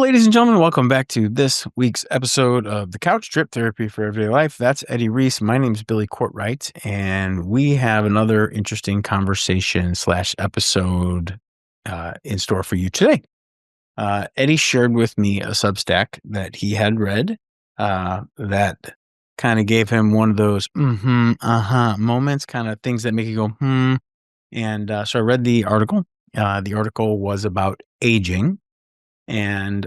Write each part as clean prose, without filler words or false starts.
Ladies and gentlemen, welcome back to this week's episode of the Couch Trip Therapy for Everyday Life. That's Eddie Reece. My name is Billy Courtright, and we have another interesting conversation / episode in store for you today. Eddie shared with me a Substack that he had read that kind of gave him one of those moments, kind of things that make you go, And so I read the article. The article was about aging. And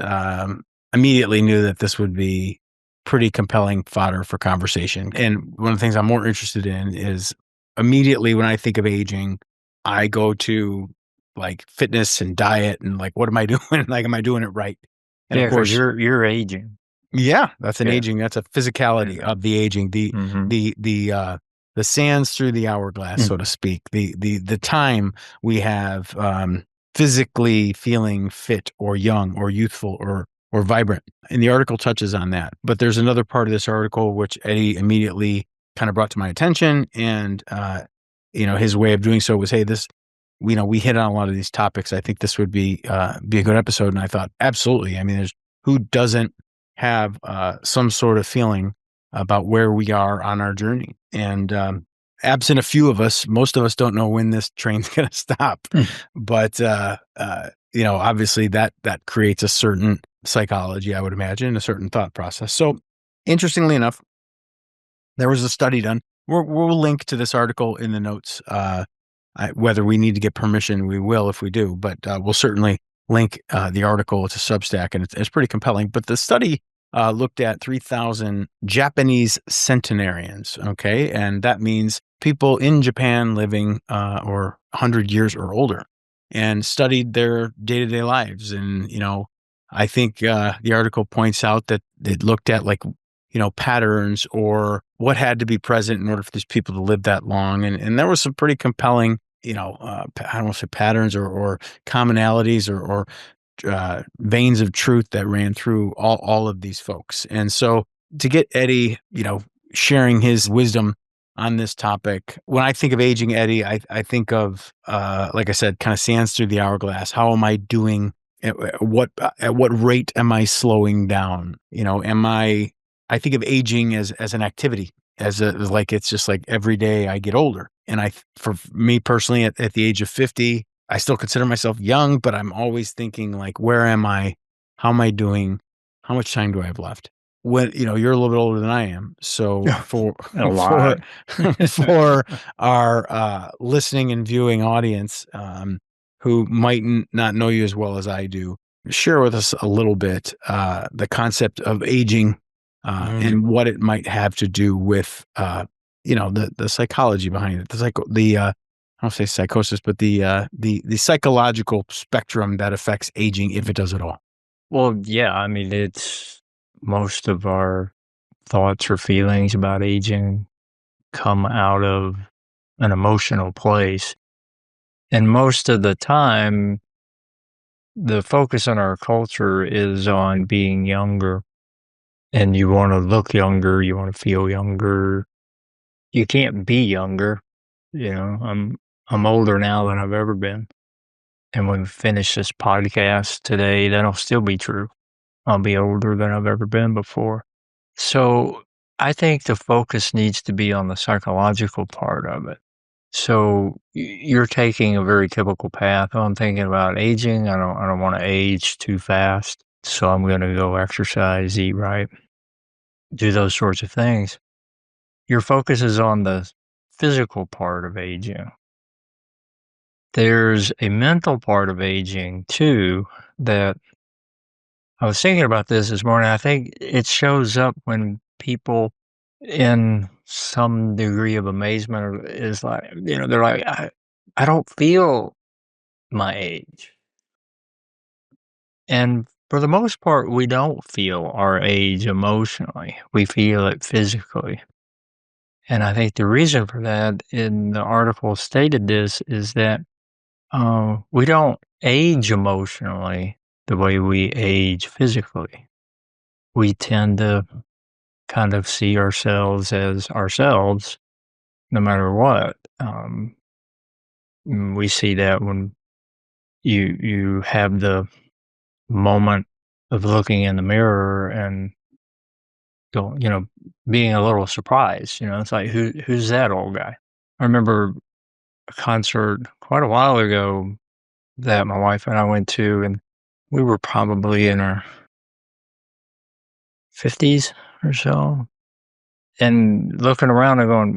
immediately knew that this would be pretty compelling fodder for conversation. And one of the things I'm more interested in is immediately when I think of aging, I go to like fitness and diet and like, what am I doing? Like, am I doing it right? And Yeah, of because course, you're aging. yeah, that's an Yeah. aging. That's a physicality Yeah. of the aging. The sands through the hourglass, so to speak. The time we have physically feeling fit or young or youthful or vibrant. And the article touches on that. But there's another part of this article which Eddie immediately kind of brought to my attention, and his way of doing so was, hey, this. We hit on a lot of these topics. I think this would be a good episode. And I thought, absolutely. I mean, there's who doesn't have some sort of feeling about where we are on our journey. And absent a few of us, most of us don't know when this train's going to stop. But, obviously that creates a certain psychology, I would imagine, a certain thought process. So interestingly enough, there was a study done. We'll link to this article in the notes. Whether we need to get permission, we will if we do, but we'll certainly link the article to Substack, and it's pretty compelling. But the study looked at 3,000 Japanese centenarians, okay? And that means people in Japan living or 100 years or older, and studied their day-to-day lives. And, I think the article points out that it looked at patterns or what had to be present in order for these people to live that long. And there was some pretty compelling, I don't want to say patterns or commonalities or veins of truth that ran through all of these folks. And so to get Eddie, sharing his wisdom on this topic, when I think of aging, Eddie, I think of, like I said, kind of sands through the hourglass. How am I doing? At what rate am I slowing down? I think of aging as an activity, it's just like every day I get older. And for me personally, at the age of 50, I still consider myself young, but I'm always thinking like, where am I? How am I doing? How much time do I have left? When, you're a little bit older than I am. So for our listening and viewing audience, who might not know you as well as I do, share with us a little bit the concept of aging and what it might have to do with the psychology behind it. I don't say psychosis, but the psychological spectrum that affects aging, if it does at all. Well, yeah, I mean, it's most of our thoughts or feelings about aging come out of an emotional place. And most of the time, the focus in our culture is on being younger. And you want to look younger, you want to feel younger. You can't be younger. I'm older now than I've ever been. And when we finish this podcast today, that'll still be true. I'll be older than I've ever been before. So I think the focus needs to be on the psychological part of it. So you're taking a very typical path. Oh, I'm thinking about aging. I don't want to age too fast. So I'm going to go exercise, eat right, do those sorts of things. Your focus is on the physical part of aging. There's a mental part of aging too that I was thinking about this morning. I think it shows up when people in some degree of amazement is like, they're like, I don't feel my age. And for the most part, we don't feel our age emotionally. We feel it physically. And I think the reason for that in the article stated this is that we don't age emotionally the way we age physically. We tend to kind of see ourselves as ourselves no matter what. We see that when you have the moment of looking in the mirror and go, being a little surprised. It's like, who's that old guy? I remember a concert quite a while ago that my wife and I went to, and we were probably in our 50s or so, and looking around and going,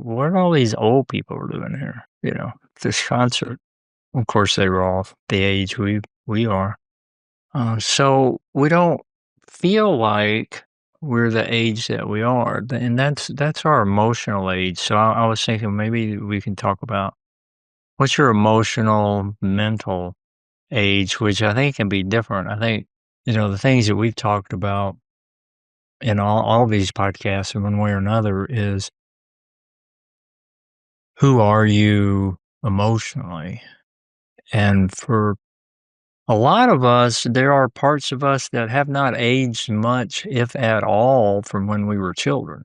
what are all these old people doing here? This concert. Of course, they were all the age we are. So we don't feel like we're the age that we are, and that's our emotional age. So I was thinking maybe we can talk about what's your emotional, mental age, which I think can be different. I think the things that we've talked about in all these podcasts in one way or another is who are you emotionally, and for a lot of us, there are parts of us that have not aged much, if at all, from when we were children.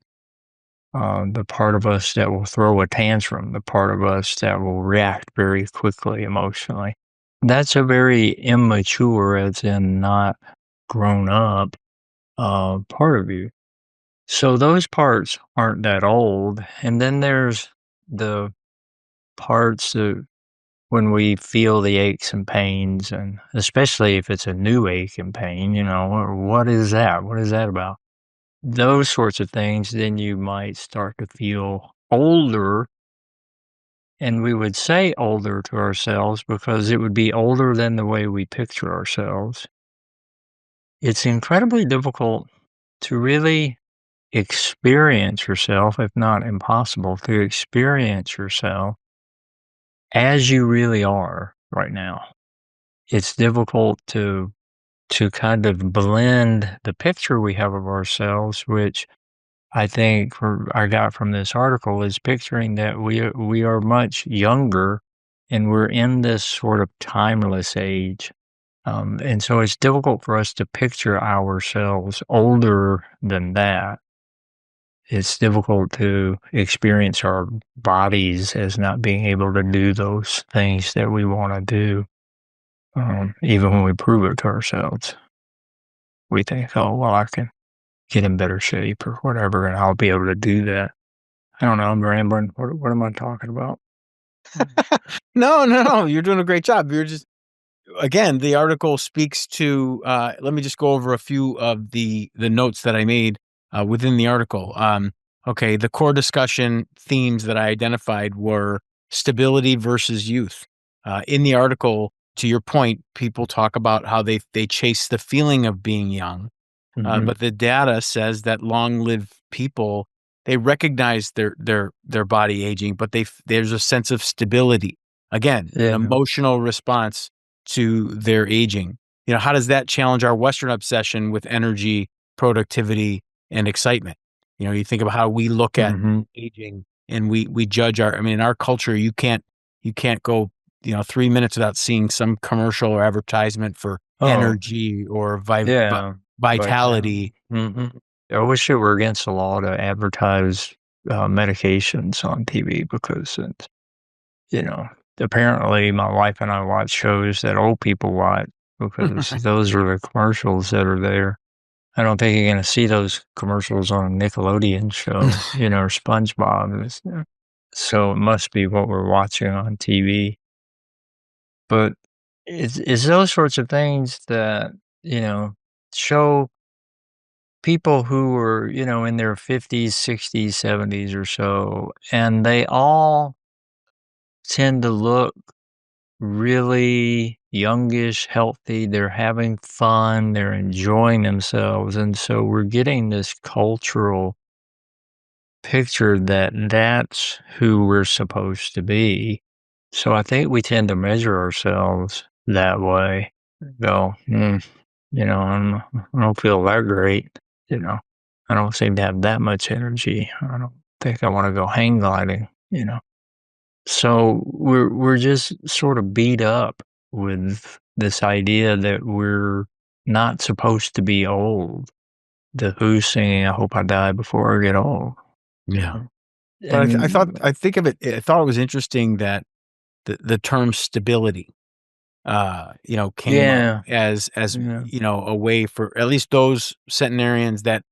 The part of us that will throw a tantrum, the part of us that will react very quickly emotionally. That's a very immature, as in not grown up, part of you. So those parts aren't that old. And then there's the parts that when we feel the aches and pains, and especially if it's a new ache and pain, what is that? What is that about? Those sorts of things, then you might start to feel older. And we would say older to ourselves because it would be older than the way we picture ourselves. It's incredibly difficult to really experience yourself, if not impossible, to experience yourself as you really are right now. It's difficult to kind of blend the picture we have of ourselves, which I think I got from this article, is picturing that we are much younger and we're in this sort of timeless age. And so it's difficult for us to picture ourselves older than that. It's difficult to experience our bodies as not being able to do those things that we want to do, even when we prove it to ourselves. We think, oh, well, I can get in better shape or whatever, and I'll be able to do that. I don't know. I'm rambling. What am I talking about? No. You're doing a great job. You're just, again, the article speaks to, let me just go over a few of the notes that I made within the article. Okay, the core discussion themes that I identified were stability versus youth. In the article, to your point, people talk about how they chase the feeling of being young. But the data says that long-lived people, they recognize their body aging, but there's a sense of stability. Again, an Yeah. emotional response to their aging. How does that challenge our Western obsession with energy, productivity, and excitement? You think about how we look at aging, and we judge I mean, in our culture, you can't go 3 minutes without seeing some commercial or advertisement for Oh, energy or yeah. vitality. I wish it were against the law to advertise medications on TV because it's, apparently my wife and I watch shows that old people watch because those are the commercials that are there. I don't think you're going to see those commercials on a Nickelodeon show, or SpongeBob. So it must be what we're watching on TV. But it's those sorts of things that, show people who were, in their 50s, 60s, 70s or so, and they all tend to look really youngish, healthy. They're having fun, they're enjoying themselves. And so we're getting this cultural picture that that's who we're supposed to be. So I think we tend to measure ourselves that way. Go, I don't feel that great. I don't seem to have that much energy. I don't think I want to go hang gliding. So we're just sort of beat up with this idea that we're not supposed to be old. The Who's singing, "I hope I die before I get old." Yeah. But And I think of it, I thought it was interesting that the term stability. came up Yeah. as Yeah. a way for at least those centenarians that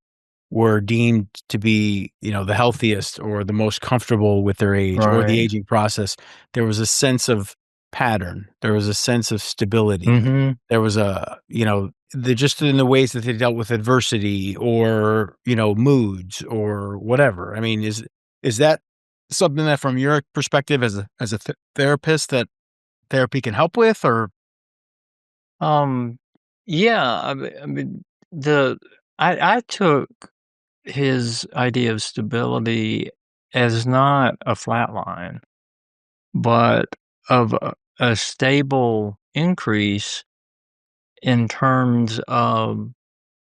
were deemed to be, the healthiest or the most comfortable with their age or the Right. aging process. There was a sense of pattern. There was a sense of stability. Mhm. There was just in the ways that they dealt with adversity or, moods or whatever. I mean, is that something that from your perspective as a therapist that therapy can help with or? Um, yeah, I mean, the I took his idea of stability as not a flat line, but of a stable increase in terms of,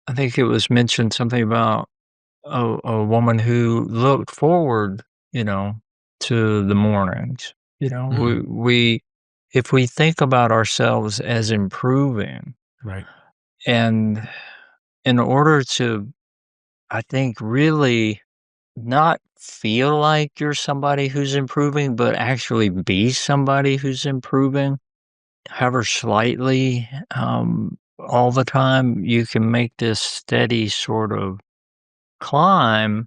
I think it was mentioned something about a woman who looked forward, you know, to the mornings. Mhm. We if we think about ourselves as improving, Right. and in order to, I think, really not feel like you're somebody who's improving, but actually be somebody who's improving, however slightly, all the time, you can make this steady sort of climb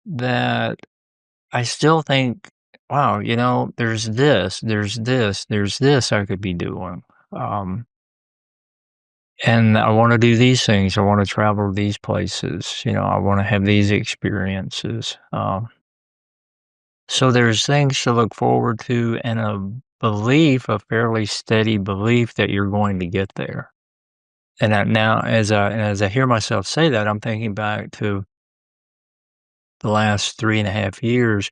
that I still think, wow, there's this I could be doing. Um, and I want to do these things. I want to travel to these places. I want to have these experiences. So there's things to look forward to and a fairly steady belief that you're going to get there. And now, as I hear myself say that, I'm thinking back to the last 3.5 years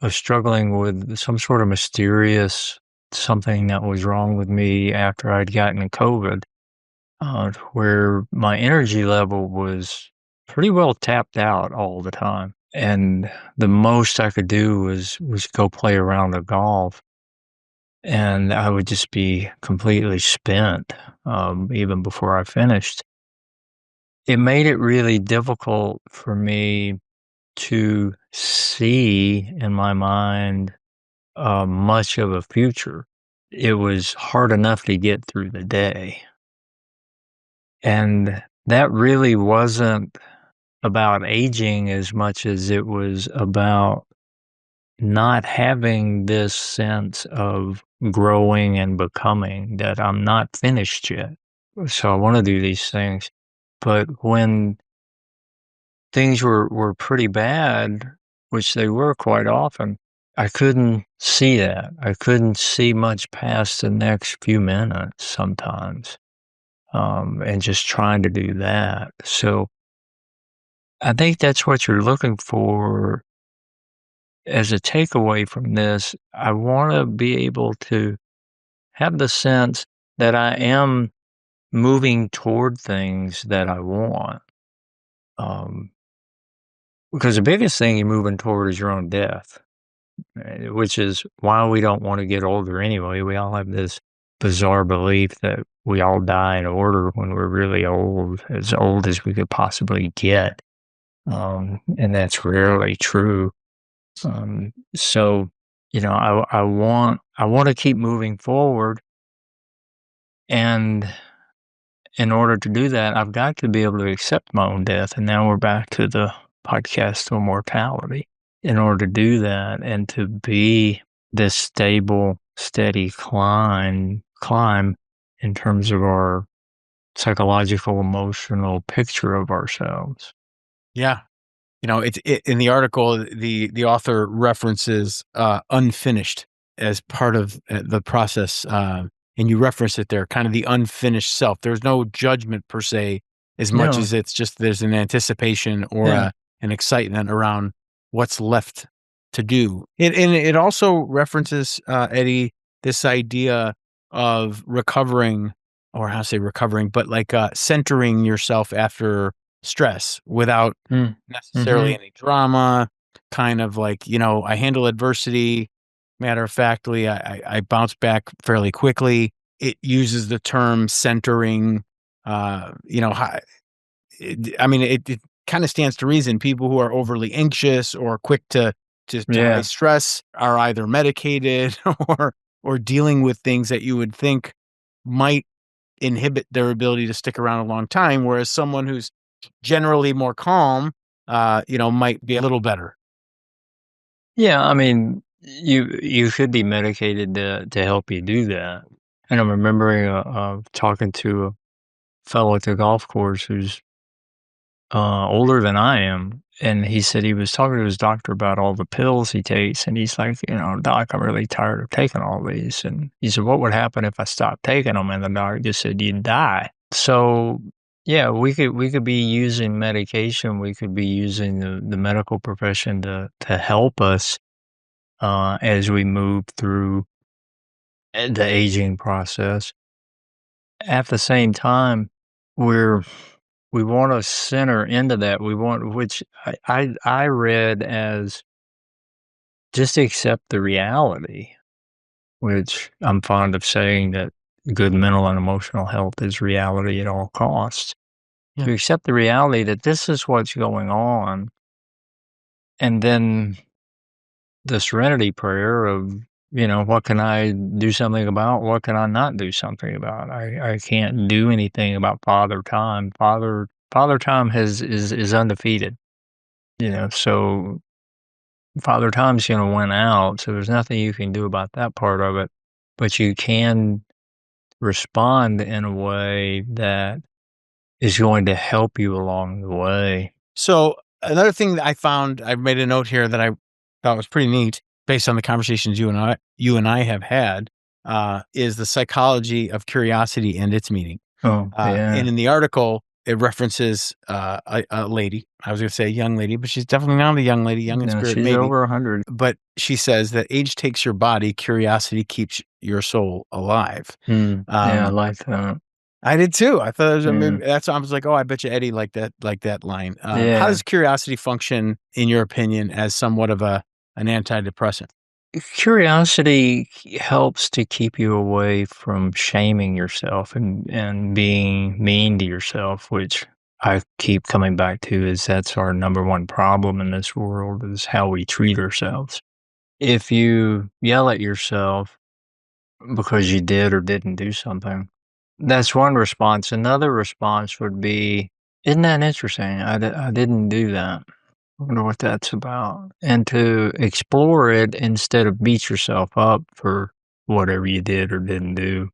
of struggling with some sort of mysterious something that was wrong with me after I'd gotten COVID, where my energy level was pretty well tapped out all the time. And the most I could do was go play a round of golf, and I would just be completely spent, even before I finished. It made it really difficult for me to see in my mind much of a future. It was hard enough to get through the day. And that really wasn't about aging as much as it was about not having this sense of growing and becoming, that I'm not finished yet. So I want to do these things. But when things were pretty bad, which they were quite often, I couldn't see that. I couldn't see much past the next few minutes sometimes, and just trying to do that. So I think that's what you're looking for as a takeaway from this. I want to be able to have the sense that I am moving toward things that I want. Um, because the biggest thing you're moving toward is your own death. Which is why we don't want to get older anyway. We all have this bizarre belief that we all die in order when we're really old as we could possibly get. And that's rarely true. So, I want to keep moving forward. And in order to do that, I've got to be able to accept my own death. And now we're back to the podcast on mortality. In order to do that and to be this stable, steady climb in terms of our psychological, emotional picture of ourselves. Yeah. In the article, the author references unfinished as part of the process, and you reference it there, kind of the unfinished self. There's no judgment per se, as much Yeah, as it's just there's an anticipation or yeah, an excitement around what's left to do. And it also references, Eddie, this idea of recovering, or how to say recovering, but like centering yourself after stress without mm, necessarily mhm, any drama, kind of like, I handle adversity. Matter of factly, I bounce back fairly quickly. It uses the term centering, hi I mean, it kinda stands to reason. People who are overly anxious or quick to high yeah, stress are either medicated or or dealing with things that you would think might inhibit their ability to stick around a long time, whereas someone who's generally more calm, might be a little better. Yeah, I mean, you should be medicated to help you do that. And I'm remembering talking to a fellow at the golf course who's older than I am, and he said he was talking to his doctor about all the pills he takes, and he's like, "Doc, I'm really tired of taking all these." And he said, "What would happen if I stopped taking them?" And the doctor just said, "You'd die." So, yeah, we could be using medication, we could be using the medical profession to help us as we move through the aging process. At the same time, we're we want to center into that. We want, which I read as just accept the reality, which I'm fond of saying that good mental and emotional health is reality at all costs. Yeah. To accept the reality that this is what's going on, and then the serenity prayer of, what can I do something about? What can I not do something about? I can't do anything about Father Time. Father Time is undefeated. So Father Time's going to win out. So there's nothing you can do about that part of it, but you can respond in a way that is going to help you along the way. So another thing that I found, I've made a note here that I thought was pretty neat, based on the conversations you and I have had, is the psychology of curiosity and its meaning. Oh, yeah. And in the article, it references a lady. I was going to say a young lady, but she's definitely not a young lady, young in No, spirit, she's maybe. over 100. But she says that age takes your body, curiosity keeps your soul alive. Yeah, I like that. I did too. I thought it was, Yeah. that's, I was like, oh, I bet you Eddie like that line. How Yeah. does curiosity function, in your opinion, as somewhat of an antidepressant? Curiosity helps to keep you away from shaming yourself and being mean to yourself, which I keep coming back to is that's our number one problem in this world is how we treat ourselves. If you yell at yourself because you did or didn't do something, that's one response. Another response would be, isn't that interesting? I didn't do that. I wonder what that's about. And to explore it instead of beat yourself up for whatever you did or didn't do.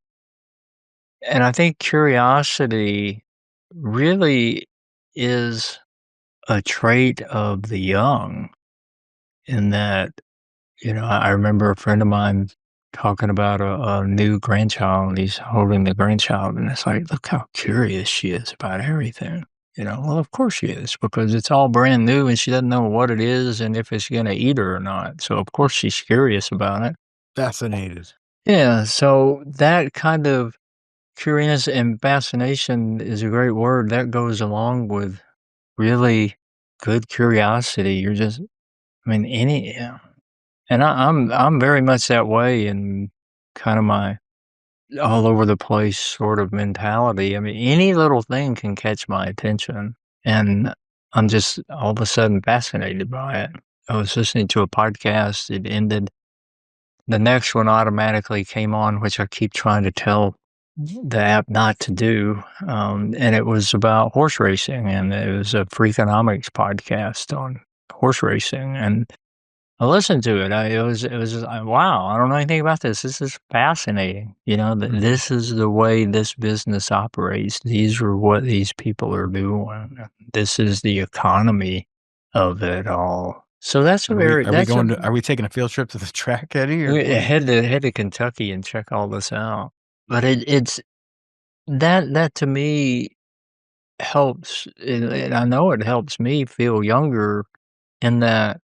And I think curiosity really is a trait of the young in that, I remember a friend of mine talking about a new grandchild and he's holding the grandchild and it's like, look how curious she is about everything. Well, of course she is because it's all brand new and she doesn't know what it is and if it's going to eat her or not. So, of course, she's curious about it. Fascinated. Yeah. So, that kind of curious and fascination is a great word that goes along with really good curiosity. You're just, I mean, yeah. And I'm very much that way in kind of my all over the place sort of mentality. I mean, any little thing can catch my attention, and I'm just all of a sudden fascinated by it. I was listening to a podcast, it ended. The next one automatically came on, which I keep trying to tell the app not to do. And it was about horse racing, and it was a Freakonomics podcast on horse racing. And I listened to it. It was just, wow, I don't know anything about this. This is fascinating. That this is the way this business operates. These are what these people are doing. This is the economy of it all. So that's a very that's a Are we taking a field trip to the track, Eddie? Or we what? head to Kentucky and check all this out. But it's that to me helps, and I know it helps me feel younger in that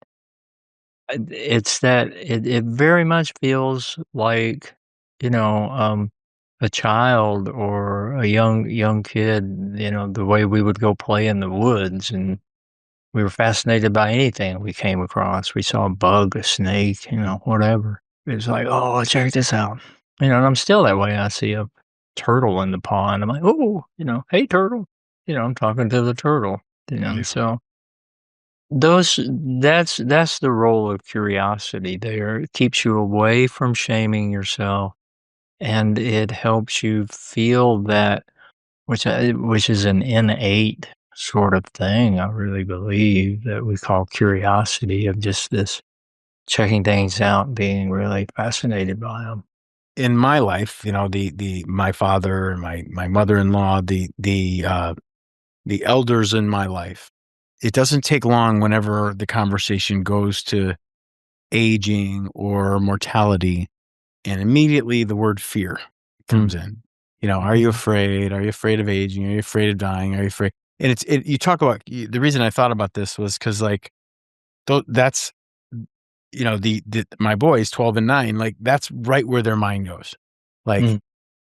it's that it very much feels like, you know, um, a child or a young kid, the way we would go play in the woods, and we were fascinated by anything we came across. We saw a bug, a snake, whatever. It's like, "Oh, check this out." And I'm still that way. I see a turtle in the pond. I'm like, "Oh," "Hey, turtle." I'm talking to the turtle, Yeah. so That's the role of curiosity there. It keeps you away from shaming yourself, and it helps you feel that which is an innate sort of thing, I really believe, that we call curiosity, of just this checking things out and being really fascinated by them. In my life, my father and my mother-in-law, the elders in my life, it doesn't take long whenever the conversation goes to aging or mortality, and immediately the word fear comes Mm. in. Are you Mhm. afraid? Are you afraid of aging? Are you afraid of dying? Are you afraid? And you talk about, the reason I thought about this was because, like, that's, my boys, 12 and 9, like, that's right where their mind goes. Like, Mm.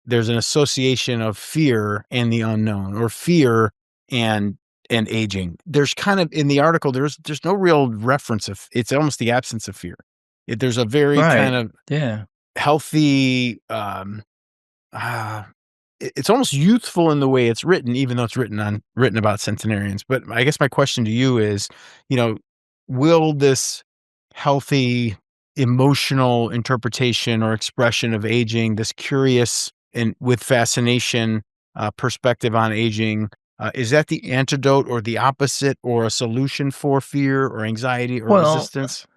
there's an association of fear and the unknown, or fear and aging. There's kind of, in the article, there's no real reference of, it's almost the absence of fear. There's a very kind Right. of Yeah. healthy, it's almost youthful in the way it's written, even though it's written about centenarians. But I guess my question to you is, you know, will this healthy emotional interpretation or expression of aging, this curious and with fascination perspective on aging, is that the antidote or the opposite or a solution for fear or anxiety or Well, resistance?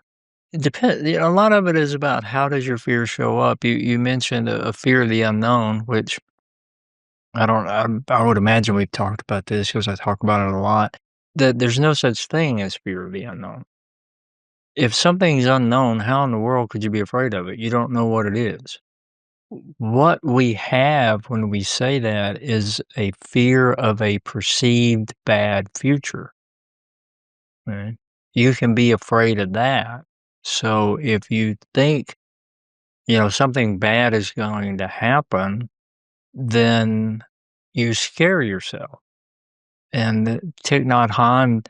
it depends. A lot of it is about how does your fear show up. You mentioned a fear of the unknown, which I don't. I would imagine we've talked about this because I talk about it a lot. That there's no such thing as fear of the unknown. If something's unknown, how in the world could you be afraid of it? You don't know what it is. What we have when we say that is a fear of a perceived bad future. Right? You can be afraid of that. So if you think, something bad is going to happen, then you scare yourself. And Thich Nhat Hanh,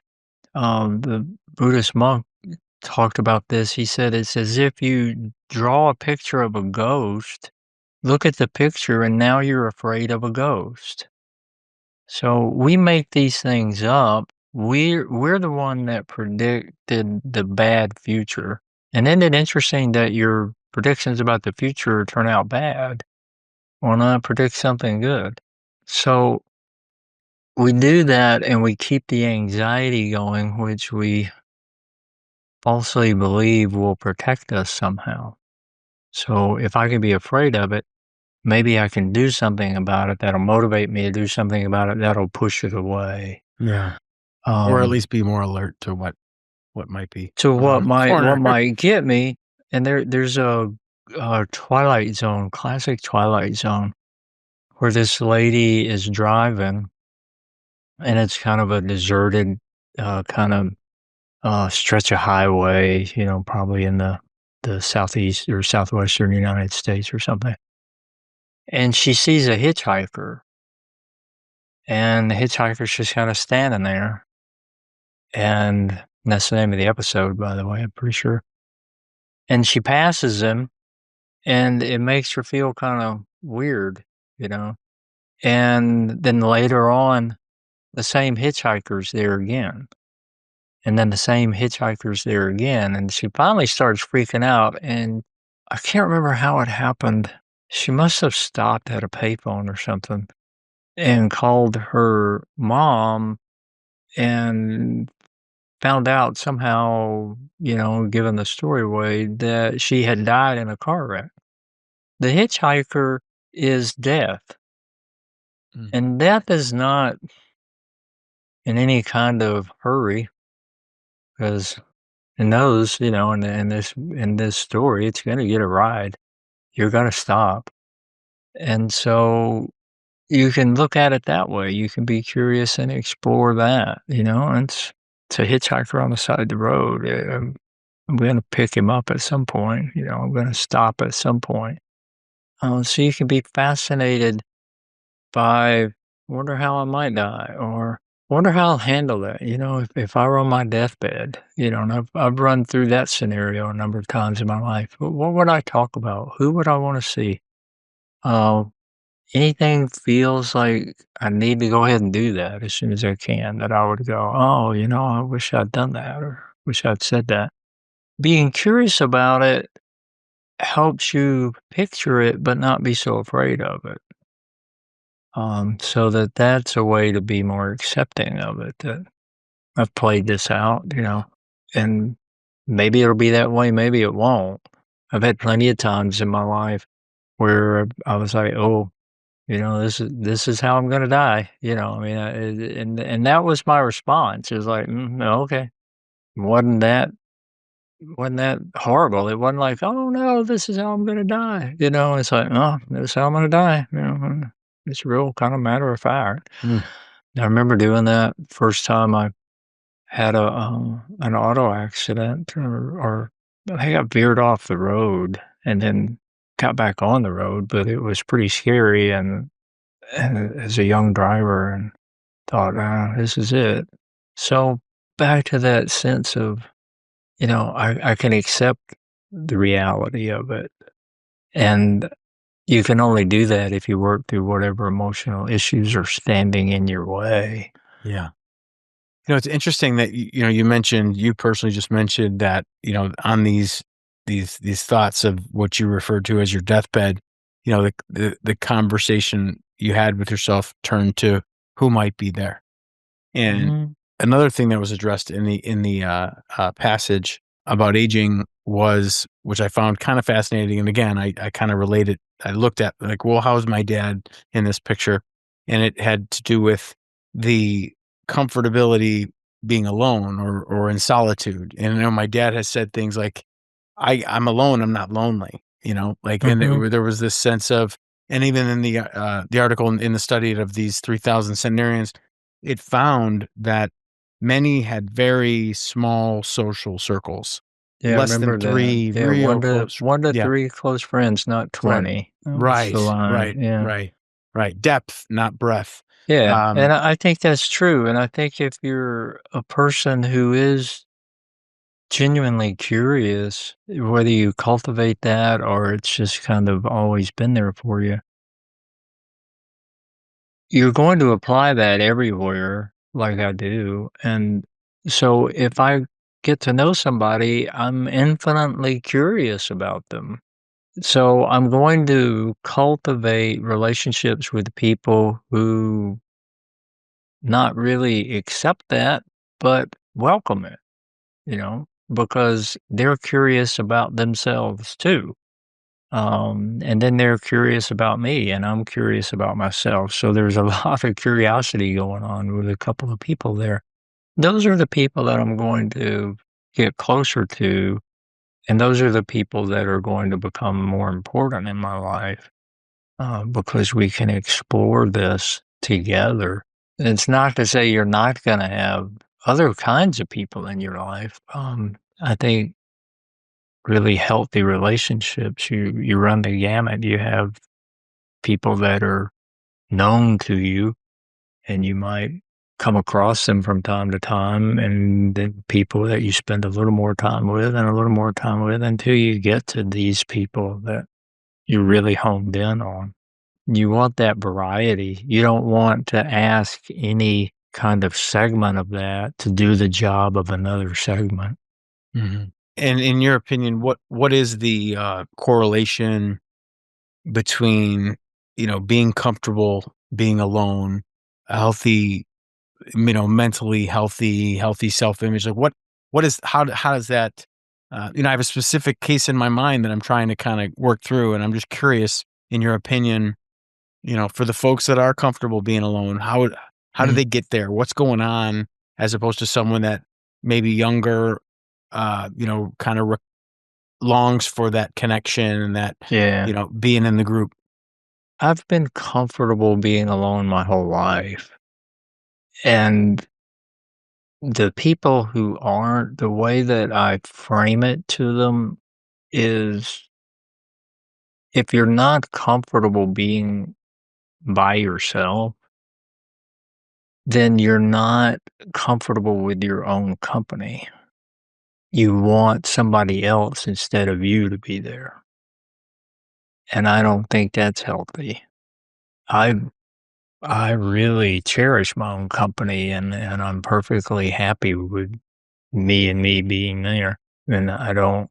the Buddhist monk, talked about this. He said it's as if you draw a picture of a ghost, look at the picture, and now you're afraid of a ghost. So we make these things up. We're the one that predicted the bad future. And isn't it interesting that your predictions about the future turn out bad? Why not predict something good? So we do that and we keep the anxiety going, which we falsely believe will protect us somehow. So if I can be afraid of it, maybe I can do something about it that'll motivate me to do something about it that'll push it away. Yeah. Or at Um, least be more alert to what might be to around the what corner. might get me, and there's a Twilight Zone, classic Twilight Zone, where this lady is driving, and it's kind of a deserted, kind of stretch of highway, probably in the southeast or southwestern United States or something. And she sees a hitchhiker, and the hitchhiker's just kind of standing there. And that's the name of the episode, by the way, I'm pretty sure. And she passes him, and it makes her feel kind of weird, you know. And then later on, the same hitchhiker's there again. And then the same hitchhiker's there again. And she finally starts freaking out. And I can't remember how it happened. She must have stopped at a payphone or something and called her mom and found out somehow, given the story away, that she had died in a car wreck. The hitchhiker is death, Mm. and death is not in any kind of hurry because it knows, in this story, it's going to get a ride. You're going to stop, and so you can look at it that way. You can be curious and explore that. And it's a hitchhiker on the side of the road. I'm going to pick him up at some point. I'm going to stop at some point. So you can be fascinated by, wonder how I might die, or wonder how I'll handle that. If I were on my deathbed, and I've run through that scenario a number of times in my life. What would I talk about? Who would I want to see? Uh, anything feels like I need to go ahead and do that as soon as I can, that I would go, "Oh, I wish I'd done that or wish I'd said that." Being curious about it helps you picture it, but not be so afraid of it. So that's a way to be more accepting of it, that I've played this out, and maybe it'll be that way, maybe it won't. I've had plenty of times in my life where I was like, "Oh, this is how I'm gonna die," I mean, and that was my response. It was like, no, okay." Wasn't that wasn't that horrible. It wasn't like, "Oh, no, this is how I'm gonna die," It's like, "Oh, this is how I'm gonna die," it's real kinda matter of fact. Mm. I remember doing that first time I had an auto accident or I got veered off the road and then got back on the road, but it was pretty scary and as a young driver and thought, this is it." So back to that sense of, I can accept the reality of it. And you can only do that if you work through whatever emotional issues are standing in your way. Yeah. It's interesting that you personally just mentioned that, on these thoughts of what you referred to as your deathbed, the conversation you had with yourself turned to who might be there. And Mhm. another thing that was addressed in the passage about aging was, which I found kind of fascinating. And again, I kind of related. I looked at like, well, how's my dad in this picture? And it had to do with the comfortability being alone or in solitude. And my dad has said things like, I'm alone, I'm not lonely, like, and Mhm. there was this sense of, and even in the article in the study of these 3,000 centenarians, it found that many had very small social circles, Yeah, I less than remember that. 3 Yeah, real close. 1 to Yeah, 3 close friends, not right. 20. That was the Right, line. right, Yeah. right, right. Depth, not breadth. Yeah, and Um, I think that's true, and I think if you're a person who is genuinely curious, whether you cultivate that or it's just kind of always been there for you, you're going to apply that everywhere like I do, and so if I get to know somebody, I'm infinitely curious about them. So I'm going to cultivate relationships with people who not really accept that, but welcome it, because they're curious about themselves too. And then they're curious about me, and I'm curious about myself. So there's a lot of curiosity going on with a couple of people there. Those are the people that I'm going to get closer to, and those are the people that are going to become more important in my life because we can explore this together. It's not to say you're not going to have other kinds of people in your life. I think really healthy relationships, you run the gamut. You have people that are known to you, and you might come across them from time to time, and then people that you spend a little more time with and a little more time with until you get to these people that you're really honed in on. You want that variety. You don't want to ask any kind of segment of that to do the job of another segment. mhm. And in your opinion, what is the correlation between, being comfortable, being alone, a healthy, mentally healthy self-image? Like what is how does that I have a specific case in my mind that I'm trying to kind of work through, and I'm just curious, in your opinion, for the folks that are comfortable being alone, how do Mm, they get there? What's going on as opposed to someone that maybe younger, kind of longs for that connection and that, yeah. being in the group. I've been comfortable being alone my whole life. And the people who aren't, the way that I frame it to them is if you're not comfortable being by yourself, then you're not comfortable with your own company. You want somebody else instead of you to be there. And I don't think that's healthy. I I really cherish my own company, and I'm perfectly happy with me being there, and I don't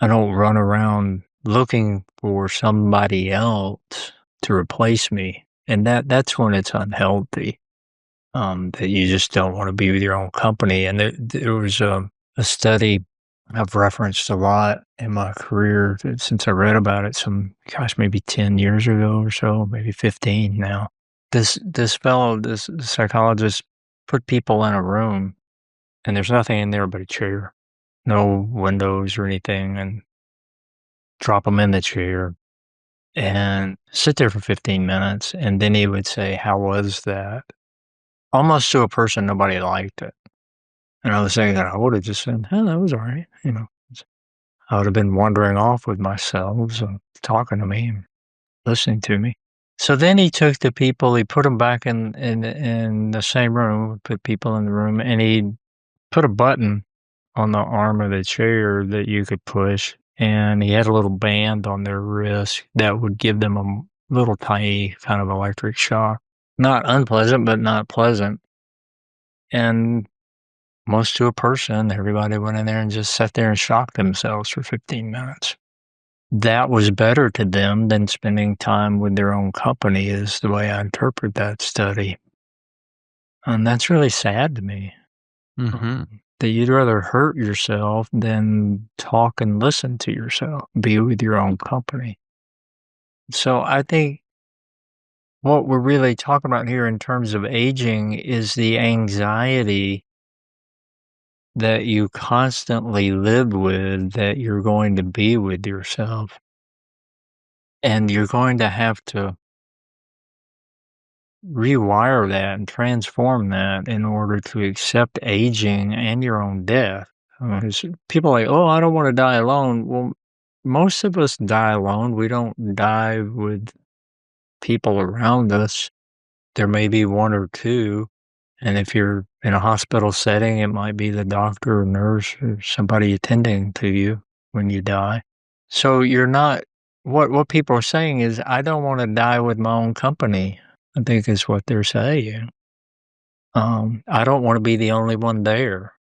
run around looking for somebody else to replace me, and that's when it's unhealthy. That you just don't want to be with your own company. And there was a study I've referenced a lot in my career since I read about it gosh, maybe 10 years ago or so, maybe 15 now. This psychologist put people in a room and there's nothing in there but a chair, no windows or anything, and drop them in the chair and sit there for 15 minutes. And then he would say, "How was that?" Almost to a person, nobody liked it. And I was saying that I would have just said, "Oh, that was all right." I would have been wandering off with myself, so talking to me and listening to me. So then he took the people, he put them back in the same room, put people in the room, and he put a button on the arm of the chair that you could push, and he had a little band on their wrist that would give them a little tiny kind of electric shock. Not unpleasant, but not pleasant. And most to a person, everybody went in there and just sat there and shocked themselves for 15 minutes. That was better to them than spending time with their own company, is the way I interpret that study. And that's really sad to me. Mm-hmm. That you'd rather hurt yourself than talk and listen to yourself, be with your own company. So I think what we're really talking about here in terms of aging is the anxiety that you constantly live with, that you're going to be with yourself. And you're going to have to rewire that and transform that in order to accept aging and your own death. 'Cause people are like, "Oh, I don't want to die alone." Well, most of us die alone. We don't die with people around us. There may be one or two. And if you're in a hospital setting, it might be the doctor or nurse or somebody attending to you when you die. So you're not what people are saying is, "I don't wanna die with my own company," I think is what they're saying. I don't wanna be the only one there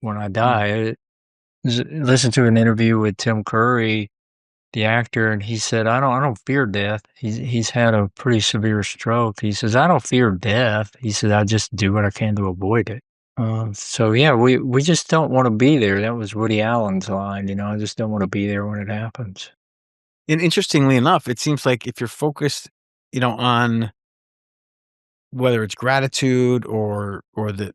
when I die. Listen to an interview with Tim Curry, the actor, and he said, I don't fear death." He's had a pretty severe stroke. He says, "I don't fear death." He said, "I just do what I can to avoid it." So yeah, we just don't wanna be there. That was Woody Allen's line, "I just don't wanna be there when it happens." And interestingly enough, it seems like if you're focused, on whether it's gratitude or the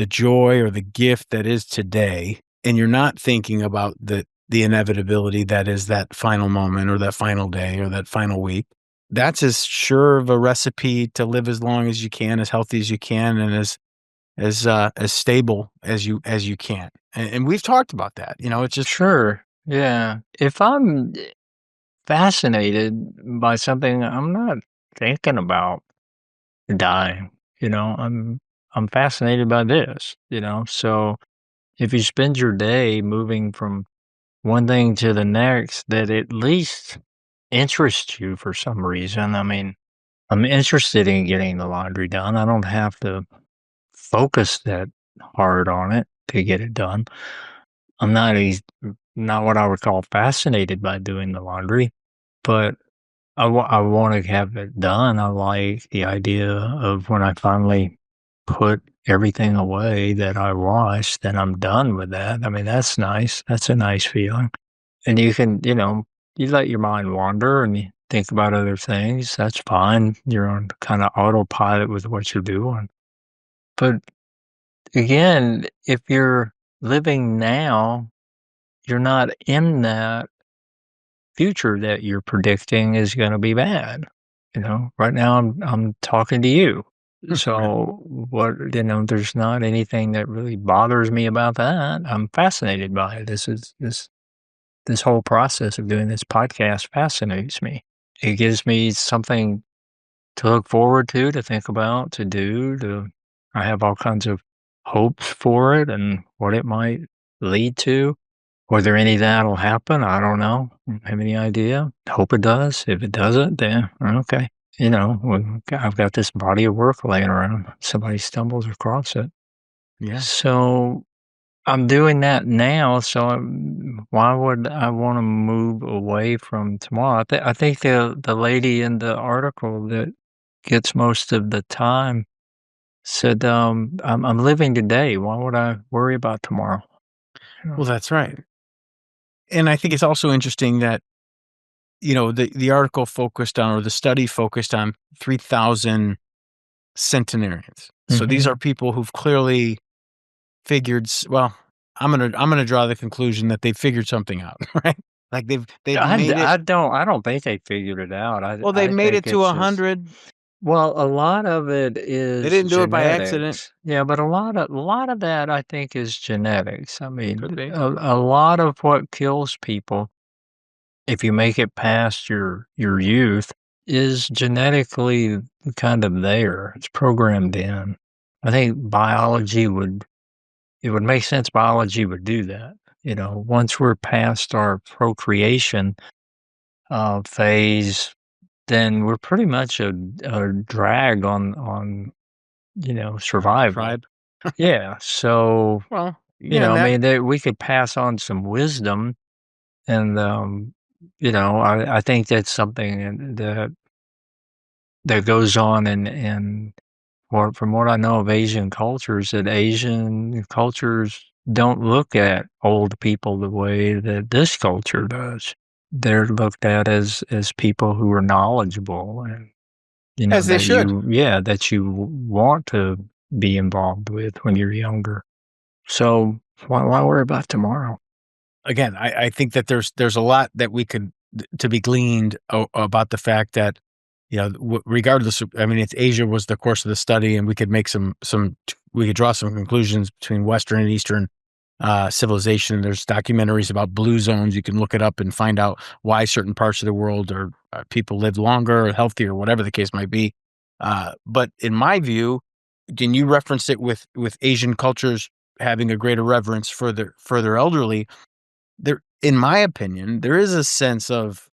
joy or the gift that is today, and you're not thinking about the inevitability that is that final moment or that final day or that final week, that's as sure of a recipe to live as long as you can, as healthy as you can, and as stable as you can. And we've talked about that. It's just Sure, yeah. If I'm fascinated by something, I'm not thinking about dying, you know? I'm fascinated by this. So if you spend your day moving from one thing to the next that at least interests you for some reason. I mean, I'm interested in getting the laundry done. I don't have to focus that hard on it to get it done. I'm not what I would call fascinated by doing the laundry, but I want to have it done. I like the idea of when I finally put everything away that I washed, then I'm done with that. I mean, that's nice. That's a nice feeling. And you can, you let your mind wander and you think about other things. That's fine. You're on kind of autopilot with what you're doing. But again, if you're living now, you're not in that future that you're predicting is going to be bad. Right now I'm talking to you. right. So there's not anything that really bothers me about that. I'm fascinated by it. This whole process of doing this podcast fascinates me. It gives me something to look forward to think about, to do, I have all kinds of hopes for it and what it might lead to. Whether any of that will happen, I don't know. Have any idea? Hope it does. If it doesn't, then okay. I've got this body of work laying around. Somebody stumbles across it. Yeah. So I'm doing that now. So why would I want to move away from tomorrow? I think the lady in the article that gets most of the time said, I'm living today. Why would I worry about tomorrow? Well, that's right. And I think it's also interesting that, the article focused on, or the study focused on 3,000 centenarians. So these are people who've clearly figured, well, I'm gonna draw the conclusion that they figured something out, right? Like they've made it. I don't think they figured it out. Well, they I made think it to it's just 100. well, a lot of it They is didn't do it by accident. genetics. Yeah, but a lot of that I think is genetics. I mean, Could be. a lot of what kills people, if you make it past your youth, is genetically kind of there. It's programmed in. I think it would make sense biology would do that. Once we're past our procreation phase, then we're pretty much a drag on survival. Tribe. Yeah. So, Well, yeah, and I that mean, we could pass on some wisdom, and I think that's something that goes on in from what I know of Asian cultures, that Asian cultures don't look at old people the way that this culture does. They're looked at as people who are knowledgeable, and as they should. that you want to be involved with when you're younger. So why worry about tomorrow? Again, I think that there's a lot that we could to be gleaned about the fact that, regardless of, I mean, it's Asia was the course of the study, and we could make we could draw some conclusions between Western and Eastern civilization. There's documentaries about blue zones. You can look it up and find out why certain parts of the world are people live longer or healthier, whatever the case might be. But in my view, can you reference it with Asian cultures having a greater reverence for their elderly? There, in my opinion, there is a sense of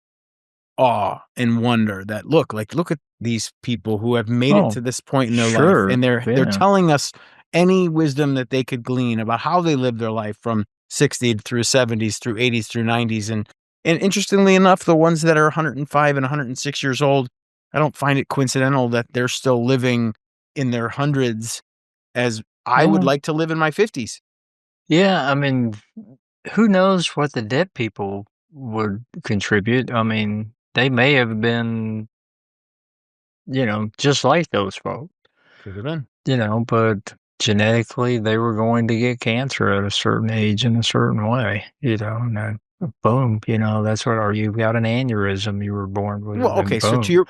awe and wonder that look at these people who have made it Oh, to this point in their life, sure. and they're Yeah. telling us any wisdom that they could glean about how they lived their life from 60 through 70s through 80s through 90s. And interestingly enough, the ones that are 105 and 106 years old, I don't find it coincidental that they're still living in their hundreds, as I would Yeah. like to live in my 50s. Yeah, I mean, who knows what the dead people would contribute? I mean, they may have been, just like those folks, Could have been. but genetically they were going to get cancer at a certain age in a certain way, and then boom, that's what, or you got an aneurysm, you were born with it, Well, and okay, so boom.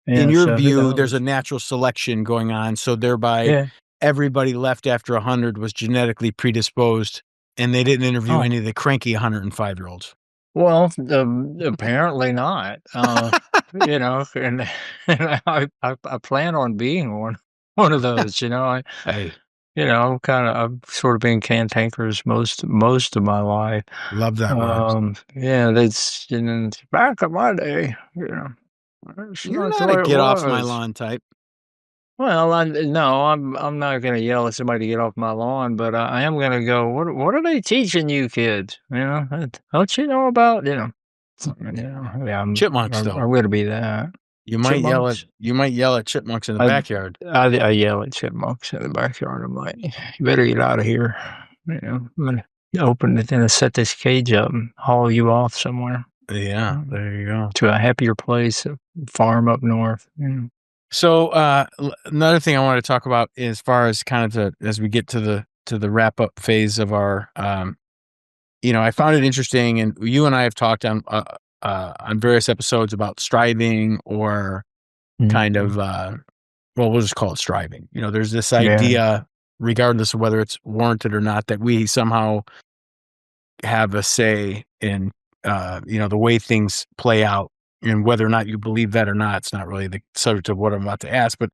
in Yeah, your so who view, there's a knows? natural selection going on, so thereby Yeah. everybody left after 100 was genetically predisposed, and they didn't interview Oh, any of the cranky 105-year-olds. well, apparently not. And, and I plan on being one of those. Hey, I've sort of been cantankerous most of my life. love that word. Yeah, that's back in my day. It's You're not the not a way it get off my was. lawn type. Well, no, I'm not gonna yell at somebody to get off my lawn, but I am gonna go, what are they teaching you kids? Don't you know about, yeah, Chipmunks, though. I'm gonna be that. Chipmunks? You might yell at chipmunks in the I backyard. I yell at chipmunks in the backyard. I'm like, you better get out of here. I'm gonna set this cage up and haul you off somewhere, Yeah, mm, there you go. to a happier place, a farm up north. So, another thing I wanted to talk about as far as kind of as we get to the wrap up phase of our, I found it interesting, and you and I have talked on various episodes about striving, or kind Mhm. of, well, we'll just call it striving. There's this Yeah. idea, regardless of whether it's warranted or not, that we somehow have a say in, the way things play out, and whether or not you believe that or not, it's not really the subject of what I'm about to ask. But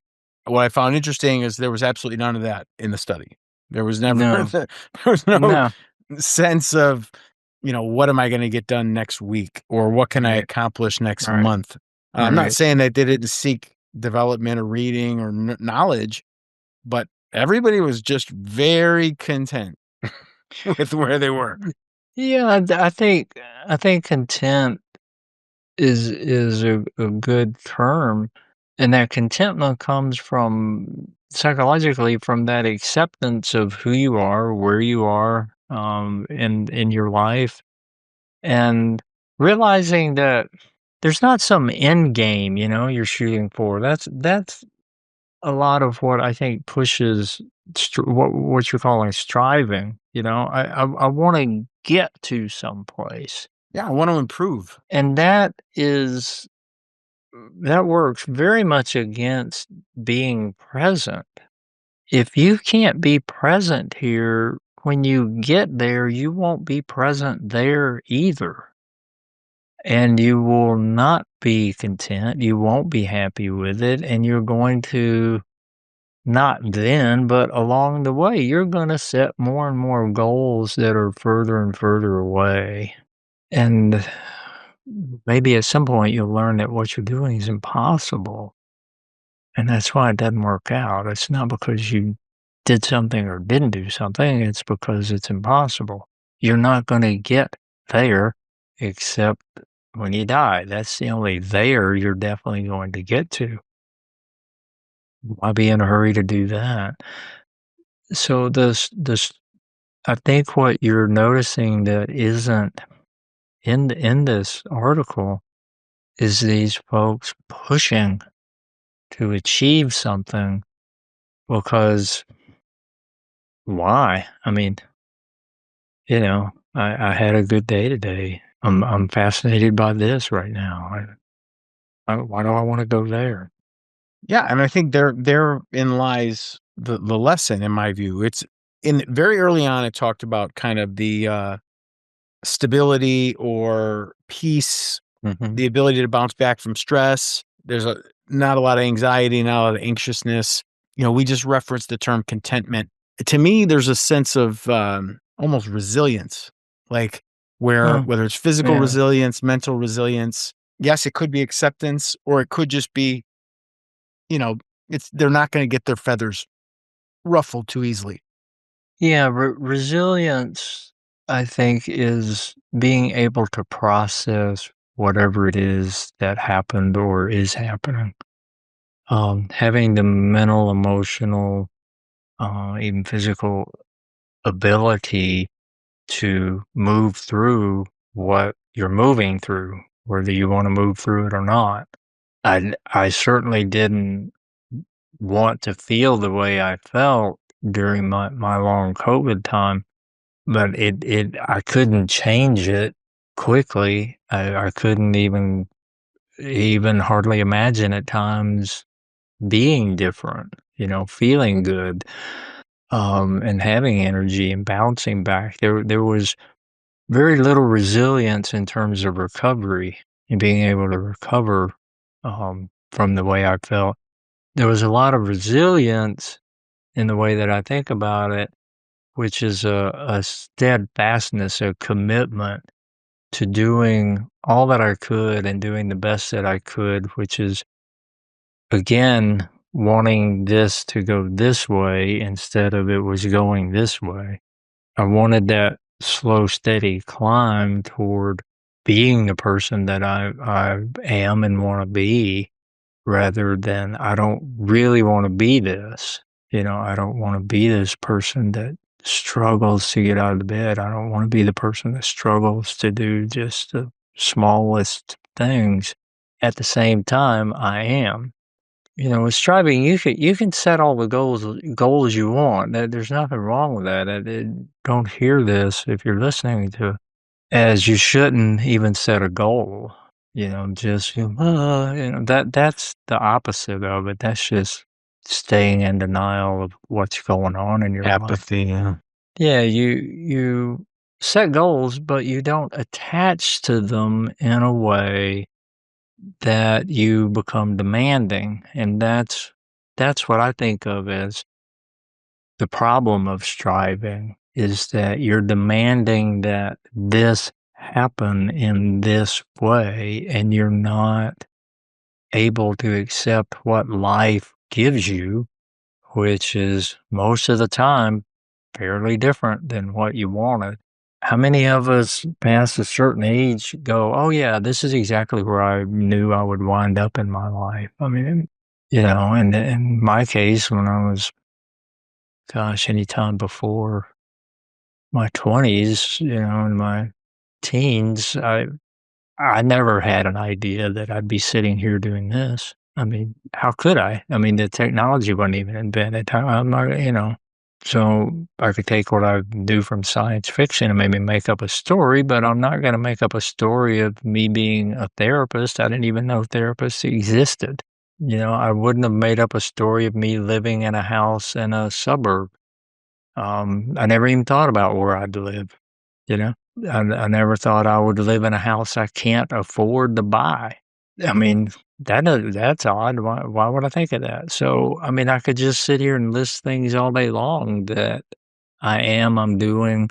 what I found interesting is there was absolutely none of that in the study. There was never, No. there was no No. sense of what am I going to get done next week, or what can I Right. accomplish next Right. month? I'm not Right. saying that they didn't seek development or reading or knowledge, but everybody was just very content with where they were. Yeah, I think content is a good term, and that contentment comes from psychologically from that acceptance of who you are, where you are, in your life, and realizing that there's not some end game, you're shooting for. That's a lot of what I think pushes what you're calling striving. I want to get to some place, Yeah, I want to improve. and that works very much against being present. If you can't be present here, when you get there, you won't be present there either. And you will not be content. You won't be happy with it. And you're going to, not then, but along the way, you're going to set more and more goals that are further and further away. And maybe at some point you'll learn that what you're doing is impossible. And that's why it doesn't work out. It's not because you did something or didn't do something, it's because it's impossible. You're not going to get there except when you die. That's the only there you're definitely going to get to. Why be in a hurry to do that? So this I think what you're noticing that isn't in this article is these folks pushing to achieve something because why? I mean, I had a good day today. I'm fascinated by this right now. Why do I want to go there? Yeah, and I think therein lies the lesson in my view. It's in very early on it talked about kind of the stability or peace, Mhm. the ability to bounce back from stress. There's not a lot of anxiety, not a lot of anxiousness. We just referenced the term contentment. To me, there's a sense of almost resilience, like Oh, whether it's physical yeah. resilience, mental resilience. Yes, it could be acceptance, or it could just be, you know, they're not going to get their feathers ruffled too easily. Yeah, resilience, I think, is being able to process whatever it is that happened or is happening. Having the mental, emotional, even physical ability to move through what you're moving through, whether you want to move through it or not. I certainly didn't want to feel the way I felt during my long COVID time, but I couldn't change it quickly. I couldn't even hardly imagine at times being different, feeling good, and having energy and bouncing back. There was very little resilience in terms of recovery and being able to recover, from the way I felt. There was a lot of resilience in the way that I think about it, which is a steadfastness, a commitment to doing all that I could and doing the best that I could, which is, again, wanting this to go this way instead of it was going this way. I wanted that slow, steady climb toward being the person that I am and want to be, rather than I don't really want to be this. I don't want to be this person that struggles to get out of the bed. I don't want to be the person that struggles to do just the smallest things. At the same time, I am. With striving, you can set all the goals you want. There's nothing wrong with that. Don't hear this if you're listening to as you shouldn't even set a goal. Just that's the opposite of it. That's just staying in denial of what's going on in your life. Apathy. Yeah. Yeah, you set goals, but you don't attach to them in a way that you become demanding, and that's what I think of as the problem of striving. is that you're demanding that this happen in this way, and you're not able to accept what life gives you, which is most of the time fairly different than what you wanted. How many of us past a certain age go, oh, yeah, this is exactly where I knew I would wind up in my life? I mean, and in my case, when I was, gosh, any time before my 20s, in my teens, I never had an idea that I'd be sitting here doing this. I mean, how could I? I mean, the technology wasn't even invented. I'm not, so I could take what I do from science fiction and maybe make up a story, but I'm not going to make up a story of me being a therapist. I didn't even know therapists existed. I wouldn't have made up a story of me living in a house in a suburb. I never even thought about where I'd live. You know, I never thought I would live in a house I can't afford to buy. I mean, that's odd. Why would I think of that? So, I mean, I could just sit here and list things all day long that I'm doing,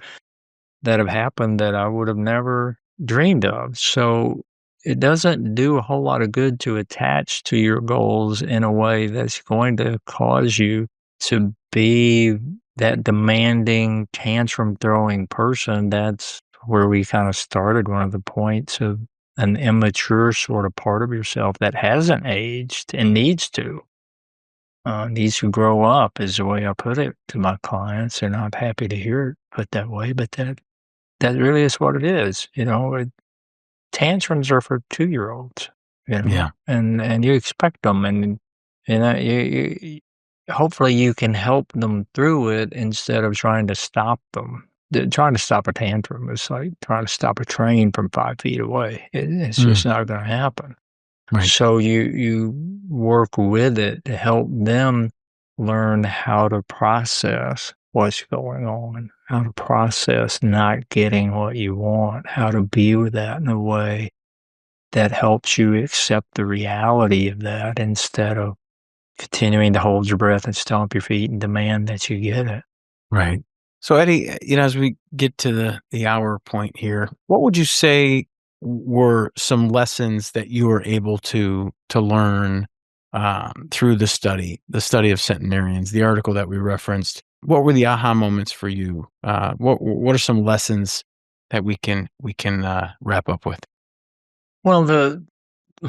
that have happened that I would have never dreamed of. So it doesn't do a whole lot of good to attach to your goals in a way that's going to cause you to be that demanding, tantrum throwing person. That's where we kind of started, one of the points of an immature sort of part of yourself that hasn't aged and needs to grow up, is the way I put it to my clients. And I'm happy to hear it put that way, but that really is what it is. Tantrums are for 2-year-olds, Yeah. and you expect them, and hopefully you can help them through it instead of trying to stop them. Trying to stop a tantrum is like trying to stop a train from 5 feet away. It's Mm, just not going to happen. right. So you work with it to help them learn how to process what's going on, how to process not getting what you want, how to be with that in a way that helps you accept the reality of that instead of continuing to hold your breath and stomp your feet and demand that you get it. Right. So Eddie, as we get to the hour point here, what would you say were some lessons that you were able to learn through the study of Centenarians, the article that we referenced? What were the aha moments for you? What are some lessons that we can wrap up with? Well, the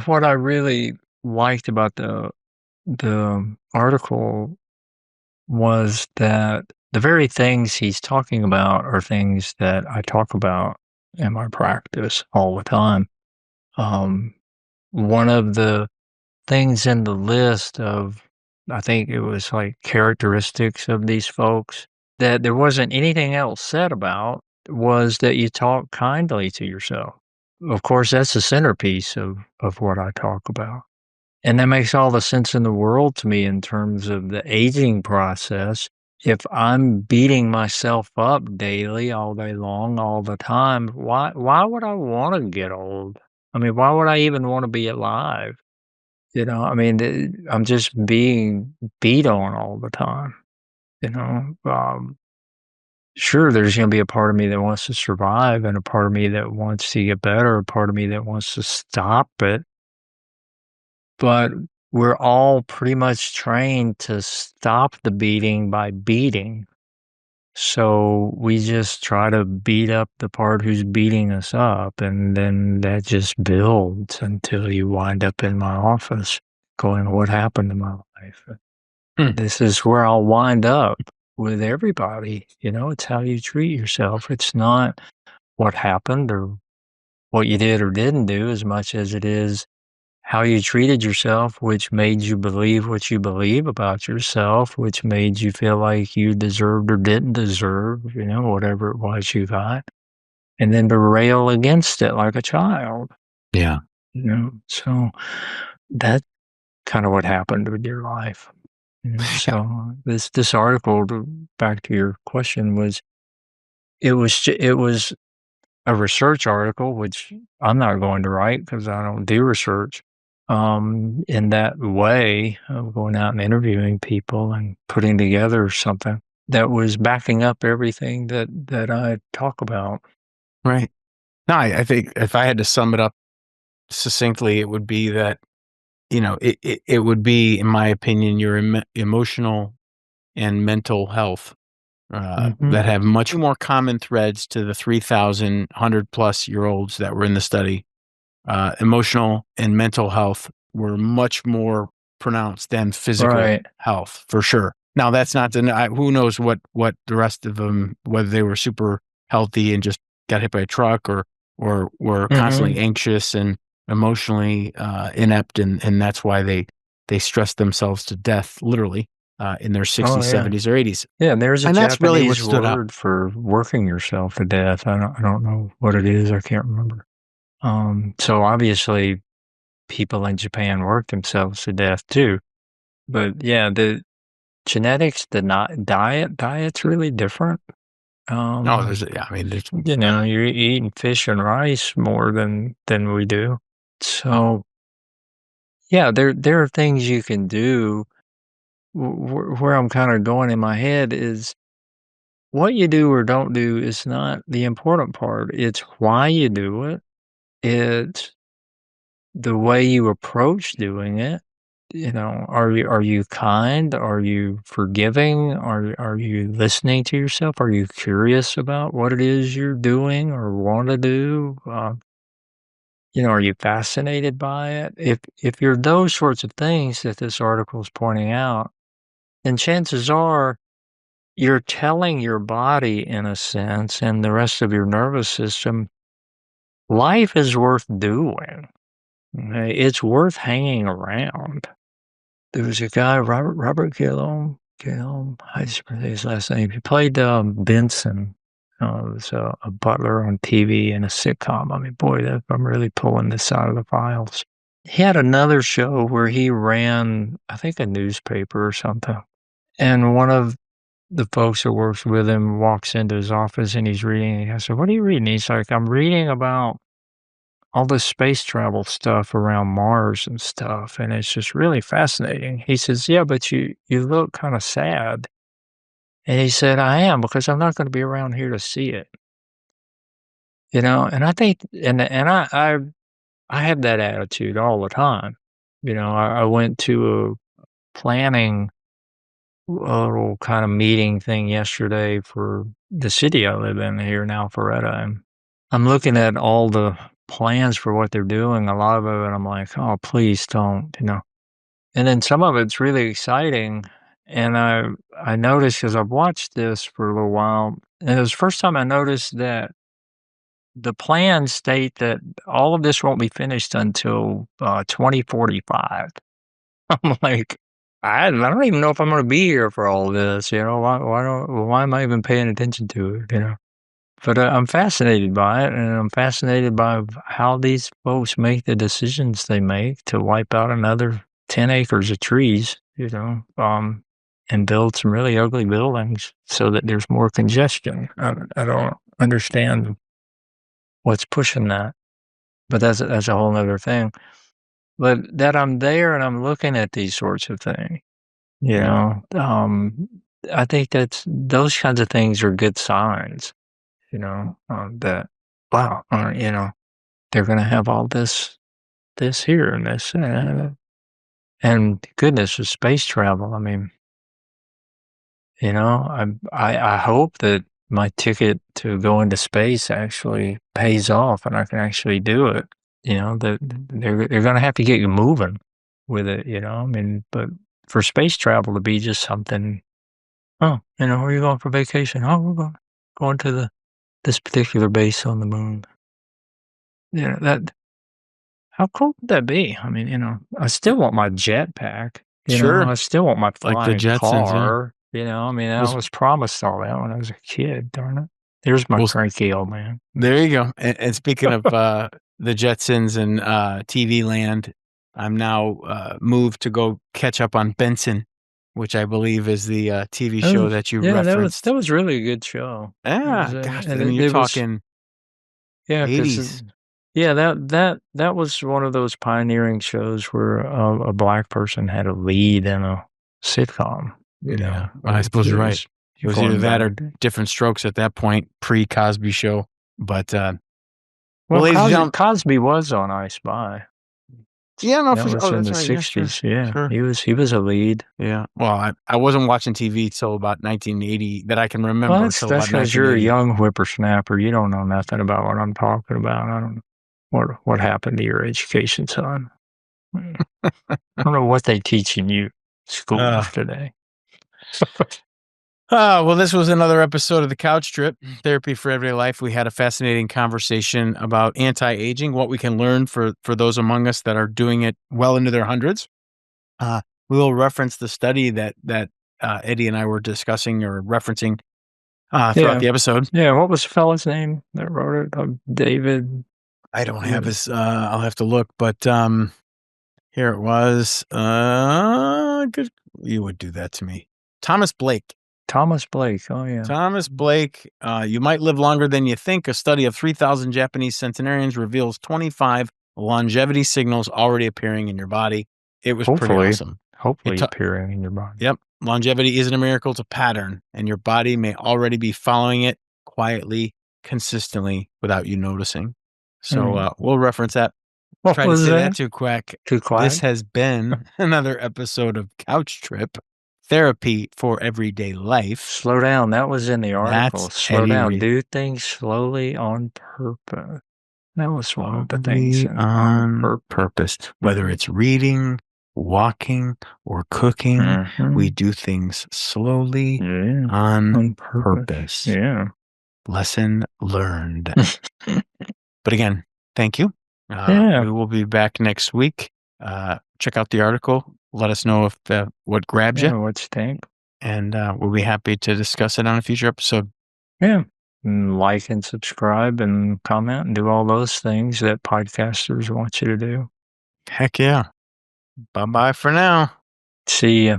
what I really liked about the article was that the very things he's talking about are things that I talk about in my practice all the time. Um, One of the things in the list of, I think it was like characteristics of these folks that there wasn't anything else said about, was that you talk kindly to yourself. Of course, that's the centerpiece of what I talk about. And that makes all the sense in the world to me in terms of the aging process. If I'm beating myself up daily, all day long, all the time, why would I want to get old? I mean, why would I even want to be alive? I mean, I'm just being beat on all the time. You know, sure, there's going to be a part of me that wants to survive, and a part of me that wants to get better, a part of me that wants to stop it. But we're all pretty much trained to stop the beating by beating. So we just try to beat up the part who's beating us up, and then that just builds until you wind up in my office going, what happened to my life? Hmm. This is where I'll wind up with everybody. It's how you treat yourself. It's not what happened or what you did or didn't do as much as it is how you treated yourself, which made you believe what you believe about yourself, which made you feel like you deserved or didn't deserve, whatever it was you got, and then to rail against it like a child, Yeah. So that's kind of what happened with your life. Yeah. So this article, back to your question, it was a research article, which I'm not going to write because I don't do research in that way of going out and interviewing people and putting together something. that was backing up everything that I talk about. Right. No, I think if I had to sum it up succinctly, it would be that, it would be, in my opinion, your emotional and mental health Mm-hmm. that have much more common threads to the 3,000 plus year olds that were in the study. Emotional and mental health were much more pronounced than physical Right. health, for sure. Now, that's not who knows what the rest of them, whether they were super healthy and just got hit by a truck, or were constantly Mm-hmm. anxious and emotionally inept, and that's why they stressed themselves to death, literally, in their Oh 60s, yeah. 70s, or 80s. Yeah, and there's a And that's really what Japanese stood out. word for working yourself to death. I don't know what it is. I can't remember. So obviously people in Japan work themselves to death too. But yeah, the genetics, the not diet's really different. No, Um, yeah, I mean, there's, you're eating fish and rice more than we do. So yeah, there are things you can do. Where I'm kind of going in my head is what you do or don't do is not the important part. It's why you do it. It's the way you approach doing it. Are you kind? Are you forgiving? Are you listening to yourself? Are you curious about what it is you're doing or want to do? Are you fascinated by it? If you're those sorts of things that this article is pointing out, then chances are you're telling your body, in a sense, and the rest of your nervous system, life is worth doing. Okay? It's worth hanging around. There was a guy, Robert Gillum, I just forget his last name. He played Benson. Was a butler on TV in a sitcom. I mean, boy, I'm really pulling this out of the files. He had another show where he ran, I think, a newspaper or something. And one of the folks that works with him walks into his office and he's reading. I said, "What are you reading?" He's like, "I'm reading about all this space travel stuff around Mars and stuff, and it's just really fascinating." He says, "Yeah, but you look kind of sad." And he said, "I am, because I'm not going to be around here to see it." And I think, and I have that attitude all the time. I went to a planning a little kind of meeting thing yesterday for the city I live in here in Alpharetta, and I'm looking at all the plans for what they're doing. A lot of it, and I'm like, "Oh, please don't." And then some of it's really exciting, and I noticed, because I've watched this for a little while, and it was the first time I noticed that the plans state that all of this won't be finished until 2045. I'm like, I don't even know if I'm gonna be here for all this. Why am I even paying attention to it? But I'm fascinated by it, and I'm fascinated by how these folks make the decisions they make to wipe out another 10 acres of trees, and build some really ugly buildings so that there's more congestion. I don't understand what's pushing that, but that's a whole other thing. But that I'm there and I'm looking at these sorts of things. You know, I think those kinds of things are good signs, that, wow, they're going to have all this here and this, and goodness, with space travel. I mean, I hope that my ticket to go into space actually pays off and I can actually do it. That they're going to have to get you moving with it. I mean, but for space travel to be just something. Oh, where are you going for vacation? Oh, we're going to this particular base on the moon. That how cool would that be? I mean, I still want my jetpack. sure, I still want my like the flying Jetsons, yeah. car. I mean, I Was was promised all that when I was a kid. Darn it! There's my was cranky old man. There you go. And speaking of the Jetsons and TV land, I'm now moved to go catch up on Benson, which I believe is the TV show that you Yeah, that referenced. was really a good show. It was, Yeah, gosh, I and mean, you're it was, talking yeah, because 80s. yeah, that was one of those pioneering shows where a black person had a lead in a sitcom. Yeah, It I suppose you're right. was It was either that or Different Strokes at that point, pre-Cosby Show. But Cosby was on I Spy. Yeah, no, that was in the 60s. Yeah, sure. He was a lead. Yeah. Well, I wasn't watching TV till about 1980 that I can remember. Well, that's because you're a young whippersnapper. You don't know nothing about what I'm talking about. I don't know what happened to your education, son. I don't know what they teach in you schools today. Well, this was another episode of The Couch Trip, Therapy for Everyday Life. We had a fascinating conversation about anti-aging, what we can learn for those among us that are doing it well into their hundreds. We will reference the study that Eddie and I were discussing or referencing throughout the episode. Yeah, what was the fellow's name that wrote it? David? I don't have his, I'll have to look, but here it was. Good. You would do that to me. Thomas Blake. Oh yeah. Thomas Blake. You might live longer than you think. A study of 3,000 Japanese centenarians reveals 25 longevity signals already appearing in your body. It was pretty awesome. Hopefully appearing in your body. Yep. Longevity isn't a miracle, it's a pattern, and your body may already be following it quietly, consistently, without you noticing. So we'll reference that. Try to say that too quick. This has been another episode of Couch Trip, Therapy for Everyday Life. Slow down. That was in the article. Slow down. Do things slowly on purpose. That was one of the things. On purpose. Whether it's reading, walking, or cooking, we do things slowly on purpose. Yeah. Lesson learned. But again, thank you. We will be back next week. Check out the article. Let us know if what grabs you. What you think. And we'll be happy to discuss it on a future episode. Yeah. And like and subscribe and comment and do all those things that podcasters want you to do. Heck yeah. Bye-bye for now. See ya.